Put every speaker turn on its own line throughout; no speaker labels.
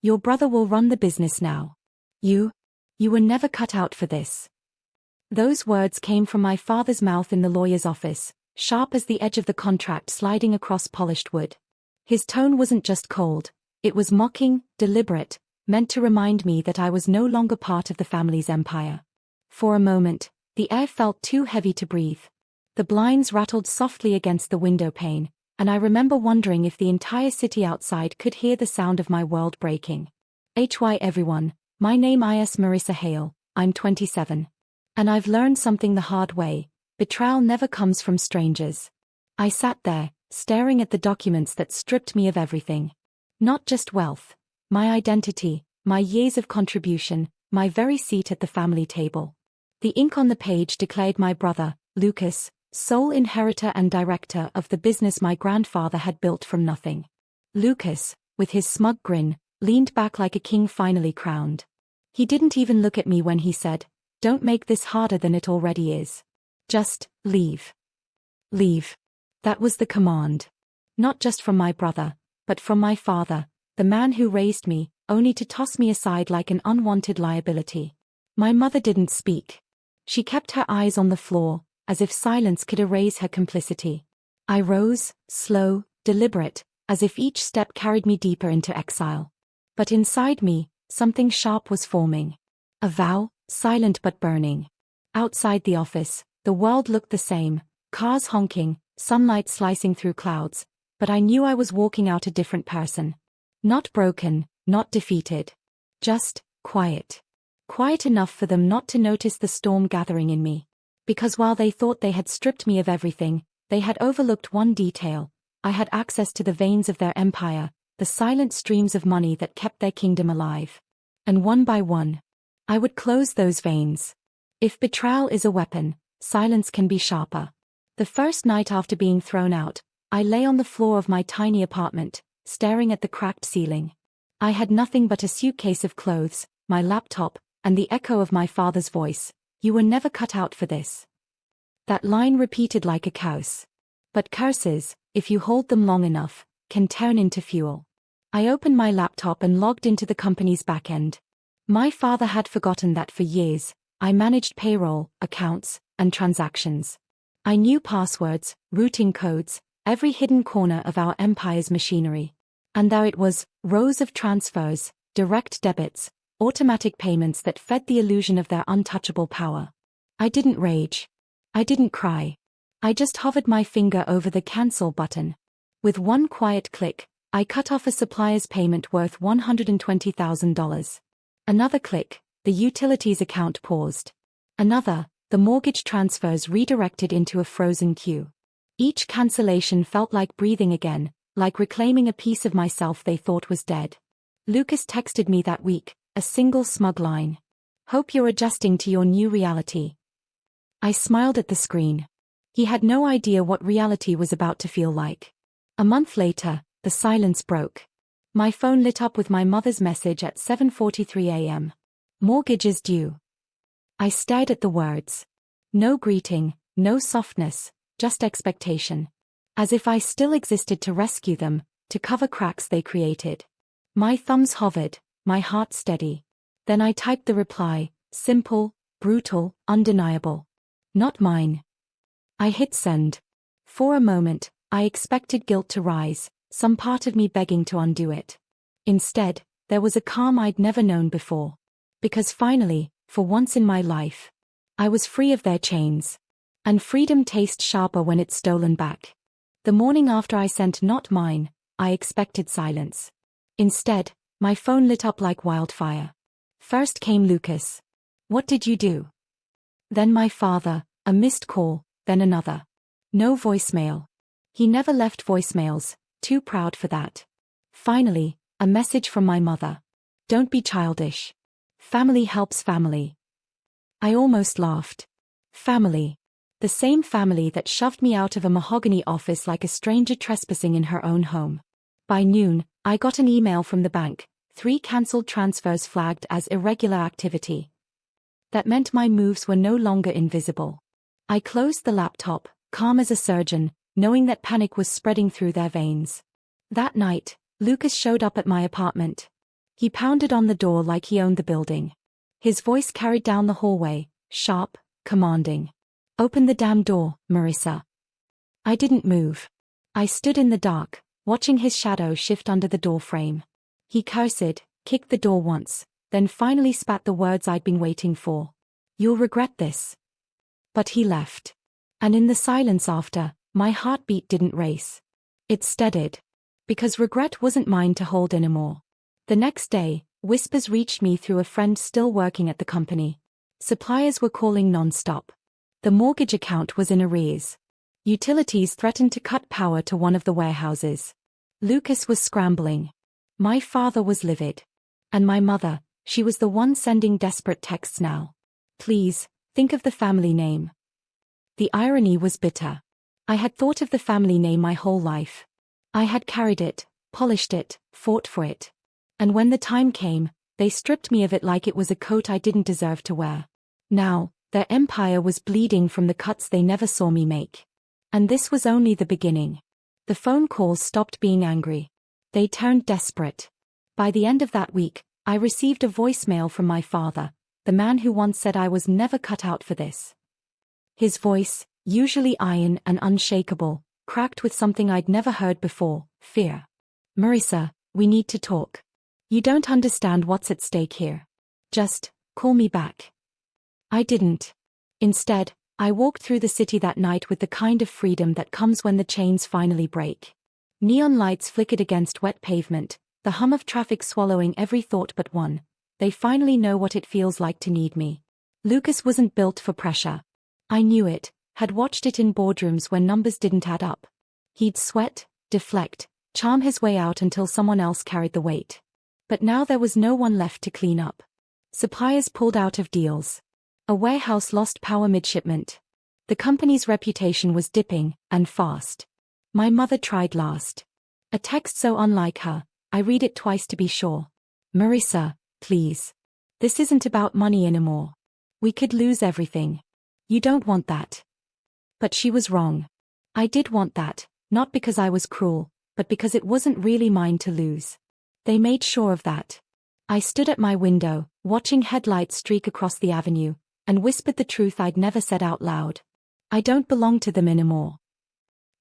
Your brother will run the business now. You were never cut out for this. Those words came from my father's mouth in the lawyer's office, sharp as the edge of the contract sliding across polished wood. His tone wasn't just cold, it was mocking, deliberate, meant to remind me that I was no longer part of the family's empire. For a moment, the air felt too heavy to breathe. The blinds rattled softly against the window pane, and I remember wondering if the entire city outside could hear the sound of my world breaking. Hi everyone, my name is Marissa Hale, I'm 27. And I've learned something the hard way: betrayal never comes from strangers. I sat there, staring at the documents that stripped me of everything. Not just wealth, my identity, my years of contribution, my very seat at the family table. The ink on the page declared my brother, Lucas, sole inheritor and director of the business my grandfather had built from nothing. Lucas, with his smug grin, leaned back like a king finally crowned. He didn't even look at me when he said, "Don't make this harder than it already is. Just, leave. Leave." That was the command. Not just from my brother, but from my father, the man who raised me, only to toss me aside like an unwanted liability. My mother didn't speak. She kept her eyes on the floor, as if silence could erase her complicity. I rose, slow, deliberate, as if each step carried me deeper into exile. But inside me, something sharp was forming. A vow, silent but burning. Outside the office, the world looked the same, cars honking, sunlight slicing through clouds, but I knew I was walking out a different person. Not broken, not defeated. Just, quiet. Quiet enough for them not to notice the storm gathering in me. Because while they thought they had stripped me of everything, they had overlooked one detail: I had access to the veins of their empire, the silent streams of money that kept their kingdom alive. And one by one, I would close those veins. If betrayal is a weapon, silence can be sharper. The first night after being thrown out, I lay on the floor of my tiny apartment, staring at the cracked ceiling. I had nothing but a suitcase of clothes, my laptop, and the echo of my father's voice: "You were never cut out for this." That line repeated like a curse. But curses, if you hold them long enough, can turn into fuel. I opened my laptop and logged into the company's backend. My father had forgotten that for years, I managed payroll, accounts, and transactions. I knew passwords, routing codes, every hidden corner of our empire's machinery. And there it was, rows of transfers, direct debits, automatic payments that fed the illusion of their untouchable power. I didn't rage. I didn't cry. I just hovered my finger over the cancel button. With one quiet click, I cut off a supplier's payment worth $120,000. Another click, the utilities account paused. Another, the mortgage transfers redirected into a frozen queue. Each cancellation felt like breathing again, like reclaiming a piece of myself they thought was dead. Lucas texted me that week, a single smug line: "Hope you're adjusting to your new reality." I smiled at the screen. He had no idea what reality was about to feel like. A month later, the silence broke. My phone lit up with my mother's message at 7:43 a.m. "Mortgage is due." I stared at the words. No greeting, no softness, just expectation. As if I still existed to rescue them, to cover cracks they created. My thumbs hovered, my heart steady. Then I typed the reply, simple, brutal, undeniable. "Not mine." I hit send. For a moment, I expected guilt to rise, some part of me begging to undo it. Instead, there was a calm I'd never known before. Because finally, for once in my life, I was free of their chains. And freedom tastes sharper when it's stolen back. The morning after I sent "not mine," I expected silence. Instead, my phone lit up like wildfire. First came Lucas. "What did you do?" Then my father, a missed call, then another. No voicemail. He never left voicemails, too proud for that. Finally, a message from my mother. "Don't be childish. Family helps family." I almost laughed. Family. The same family that shoved me out of a mahogany office like a stranger trespassing in her own home. By noon, I got an email from the bank, 3 cancelled transfers flagged as irregular activity. That meant my moves were no longer invisible. I closed the laptop, calm as a surgeon, knowing that panic was spreading through their veins. That night, Lucas showed up at my apartment. He pounded on the door like he owned the building. His voice carried down the hallway, sharp, commanding. "Open the damn door, Marissa." I didn't move. I stood in the dark, watching his shadow shift under the door frame. He cursed, kicked the door once, then finally spat the words I'd been waiting for. "You'll regret this." But he left. And in the silence after, my heartbeat didn't race. It steadied. Because regret wasn't mine to hold anymore. The next day, whispers reached me through a friend still working at the company. Suppliers were calling non-stop. The mortgage account was in arrears. Utilities threatened to cut power to one of the warehouses. Lucas was scrambling. My father was livid. And my mother, she was the one sending desperate texts now. "Please, think of the family name." The irony was bitter. I had thought of the family name my whole life. I had carried it, polished it, fought for it. And when the time came, they stripped me of it like it was a coat I didn't deserve to wear. Now, their empire was bleeding from the cuts they never saw me make. And this was only the beginning. The phone calls stopped being angry. They turned desperate. By the end of that week, I received a voicemail from my father, the man who once said I was never cut out for this. His voice, usually iron and unshakable, cracked with something I'd never heard before: fear. "Marissa, we need to talk. You don't understand what's at stake here. Just call me back." I didn't. Instead, I walked through the city that night with the kind of freedom that comes when the chains finally break. Neon lights flickered against wet pavement, the hum of traffic swallowing every thought but one. They finally know what it feels like to need me. Lucas wasn't built for pressure. I knew it, had watched it in boardrooms when numbers didn't add up. He'd sweat, deflect, charm his way out until someone else carried the weight. But now there was no one left to clean up. Suppliers pulled out of deals. A warehouse lost power mid-shipment. The company's reputation was dipping, and fast. My mother tried last. A text so unlike her, I read it twice to be sure. "Marissa, please. This isn't about money anymore. We could lose everything. You don't want that." But she was wrong. I did want that, not because I was cruel, but because it wasn't really mine to lose. They made sure of that. I stood at my window, watching headlights streak across the avenue, and whispered the truth I'd never said out loud. I don't belong to them anymore.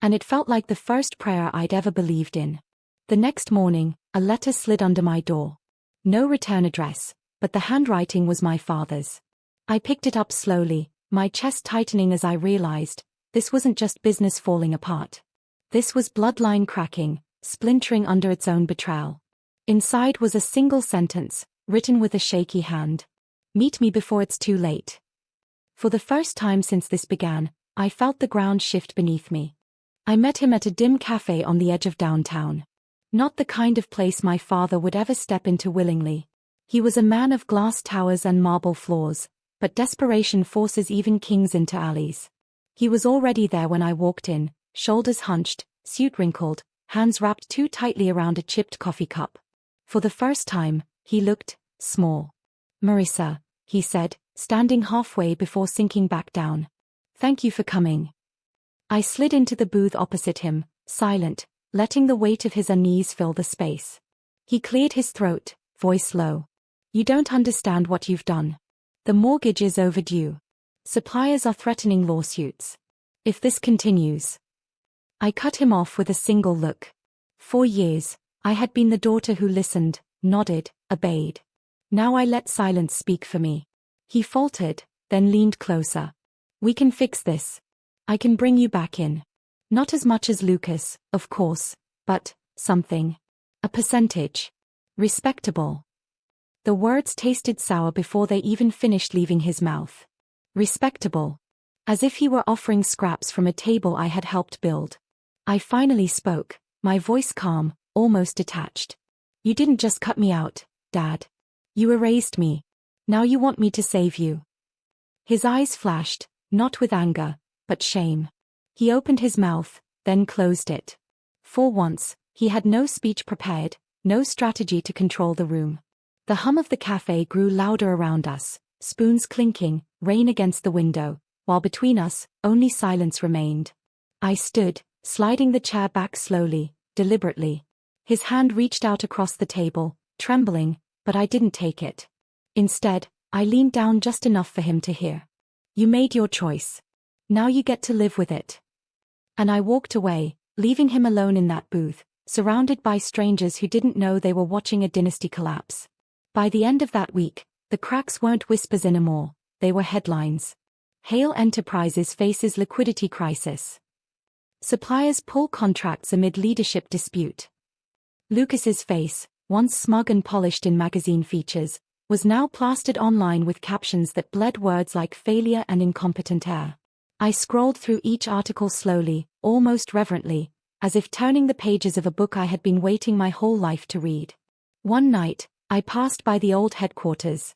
And it felt like the first prayer I'd ever believed in. The next morning, a letter slid under my door. No return address, but the handwriting was my father's. I picked it up slowly, my chest tightening as I realized, this wasn't just business falling apart. This was bloodline cracking, splintering under its own betrayal. Inside was a single sentence, written with a shaky hand. "Meet me before it's too late." For the first time since this began, I felt the ground shift beneath me. I met him at a dim cafe on the edge of downtown. Not the kind of place my father would ever step into willingly. He was a man of glass towers and marble floors, but desperation forces even kings into alleys. He was already there when I walked in, shoulders hunched, suit wrinkled, hands wrapped too tightly around a chipped coffee cup. For the first time, he looked small. "Marissa," he said, standing halfway before sinking back down. "Thank you for coming." I slid into the booth opposite him, silent, letting the weight of his unease fill the space. He cleared his throat, voice low. "You don't understand what you've done. The mortgage is overdue. Suppliers are threatening lawsuits. If this continues..." I cut him off with a single look. For years, I had been the daughter who listened, nodded, obeyed. Now I let silence speak for me. He faltered, then leaned closer. "We can fix this. I can bring you back in. Not as much as Lucas, of course, but something. A percentage. Respectable." The words tasted sour before they even finished leaving his mouth. Respectable. As if he were offering scraps from a table I had helped build. I finally spoke, my voice calm, almost detached. "You didn't just cut me out, Dad. You erased me. Now you want me to save you." His eyes flashed, not with anger, but shame. He opened his mouth, then closed it. For once, he had no speech prepared, no strategy to control the room. The hum of the cafe grew louder around us, spoons clinking, rain against the window, while between us, only silence remained. I stood, sliding the chair back slowly, deliberately. His hand reached out across the table, trembling, but I didn't take it. Instead, I leaned down just enough for him to hear. You made your choice. Now you get to live with it. And I walked away, leaving him alone in that booth, surrounded by strangers who didn't know they were watching a dynasty collapse. By the end of that week, the cracks weren't whispers anymore, they were headlines. Hale Enterprises faces liquidity crisis. Suppliers pull contracts amid leadership dispute. Lucas's face, once smug and polished in magazine features, was now plastered online with captions that bled words like failure and incompetent heir. I scrolled through each article slowly, almost reverently, as if turning the pages of a book I had been waiting my whole life to read. One night, I passed by the old headquarters.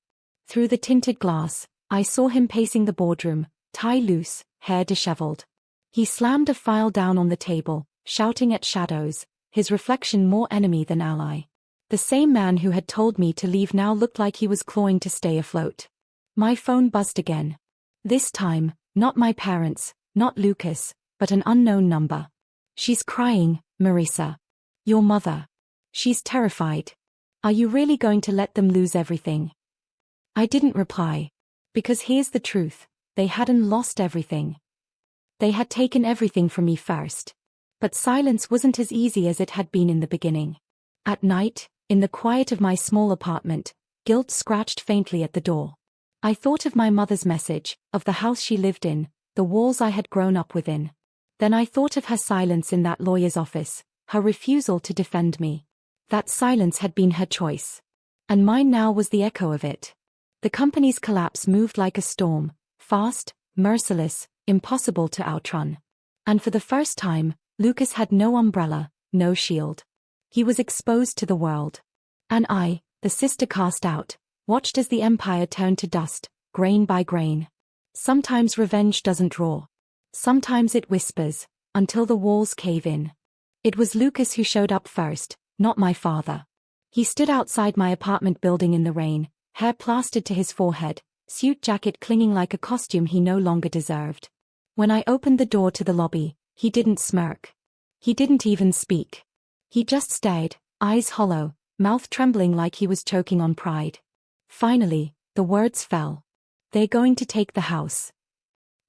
Through the tinted glass, I saw him pacing the boardroom, tie loose, hair disheveled. He slammed a file down on the table, shouting at shadows, his reflection more enemy than ally. The same man who had told me to leave now looked like he was clawing to stay afloat. My phone buzzed again. This time, not my parents, not Lucas, but an unknown number. She's crying, Marissa. Your mother. She's terrified. Are you really going to let them lose everything? I didn't reply. Because here's the truth, they hadn't lost everything. They had taken everything from me first. But silence wasn't as easy as it had been in the beginning. At night, in the quiet of my small apartment, guilt scratched faintly at the door. I thought of my mother's message, of the house she lived in, the walls I had grown up within. Then I thought of her silence in that lawyer's office, her refusal to defend me. That silence had been her choice. And mine now was the echo of it. The company's collapse moved like a storm, fast, merciless, impossible to outrun. And for the first time, Lucas had no umbrella, no shield. He was exposed to the world. And I, the sister cast out, watched as the empire turned to dust, grain by grain. Sometimes revenge doesn't roar. Sometimes it whispers, until the walls cave in. It was Lucas who showed up first, not my father. He stood outside my apartment building in the rain, hair plastered to his forehead, suit jacket clinging like a costume he no longer deserved. When I opened the door to the lobby, he didn't smirk. He didn't even speak. He just stared, eyes hollow, mouth trembling like he was choking on pride. Finally, the words fell. They're going to take the house.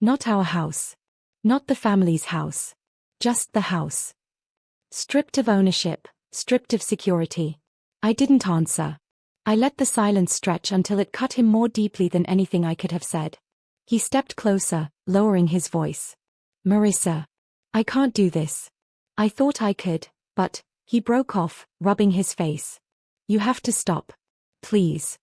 Not our house. Not the family's house. Just the house. Stripped of ownership, stripped of security. I didn't answer. I let the silence stretch until it cut him more deeply than anything I could have said. He stepped closer, lowering his voice. Marissa. I can't do this. I thought I could, but, he broke off, rubbing his face. You have to stop. Please.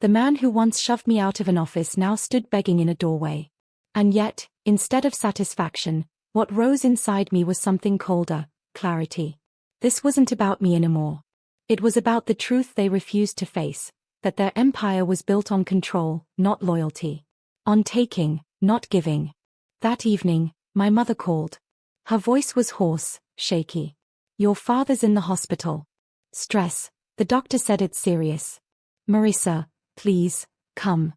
The man who once shoved me out of an office now stood begging in a doorway. And yet, instead of satisfaction, what rose inside me was something colder, clarity. This wasn't about me anymore. It was about the truth they refused to face, that their empire was built on control, not loyalty. On taking, not giving. That evening, my mother called. Her voice was hoarse, shaky. Your father's in the hospital. Stress, the doctor said it's serious. Marissa, please, come.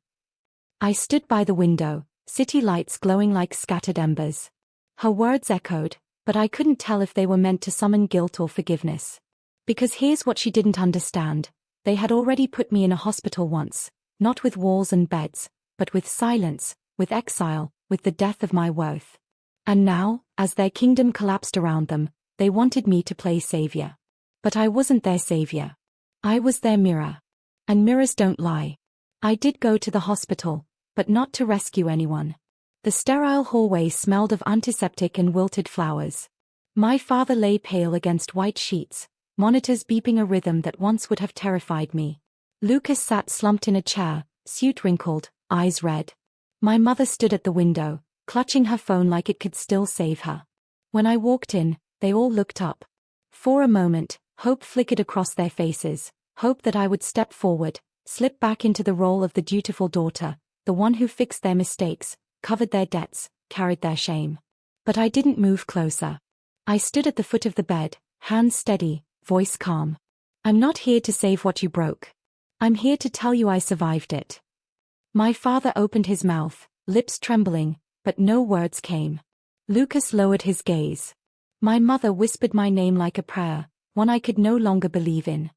I stood by the window, city lights glowing like scattered embers. Her words echoed, but I couldn't tell if they were meant to summon guilt or forgiveness. Because here's what she didn't understand. They had already put me in a hospital once, not with walls and beds, but with silence, with exile, with the death of my worth. And now, as their kingdom collapsed around them, they wanted me to play savior. But I wasn't their savior. I was their mirror. And mirrors don't lie. I did go to the hospital, but not to rescue anyone. The sterile hallway smelled of antiseptic and wilted flowers. My father lay pale against white sheets, monitors beeping a rhythm that once would have terrified me. Lucas sat slumped in a chair, suit wrinkled, eyes red. My mother stood at the window, clutching her phone like it could still save her. When I walked in, they all looked up. For a moment, hope flickered across their faces, hope that I would step forward, slip back into the role of the dutiful daughter, the one who fixed their mistakes, covered their debts, carried their shame. But I didn't move closer. I stood at the foot of the bed, hands steady, voice calm. I'm not here to save what you broke. I'm here to tell you I survived it. My father opened his mouth, lips trembling, but no words came. Lucas lowered his gaze. My mother whispered my name like a prayer, one I could no longer believe in.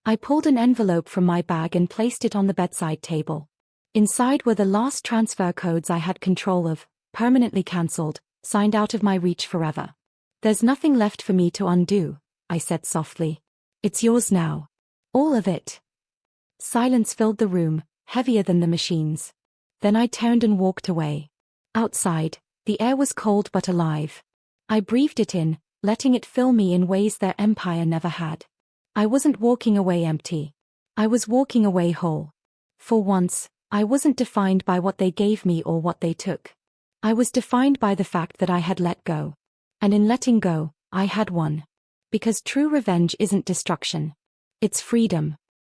I pulled an envelope from my bag and placed it on the bedside table. Inside were the last transfer codes I had control of, permanently cancelled, signed out of my reach forever. There's nothing left for me to undo, I said softly. It's yours now. All of it. Silence filled the room, heavier than the machines. Then I turned and walked away. Outside, the air was cold but alive. I breathed it in, letting it fill me in ways their empire never had. I wasn't walking away empty. I was walking away whole. For once, I wasn't defined by what they gave me or what they took. I was defined by the fact that I had let go. And in letting go, I had won. Because true revenge isn't destruction. It's freedom.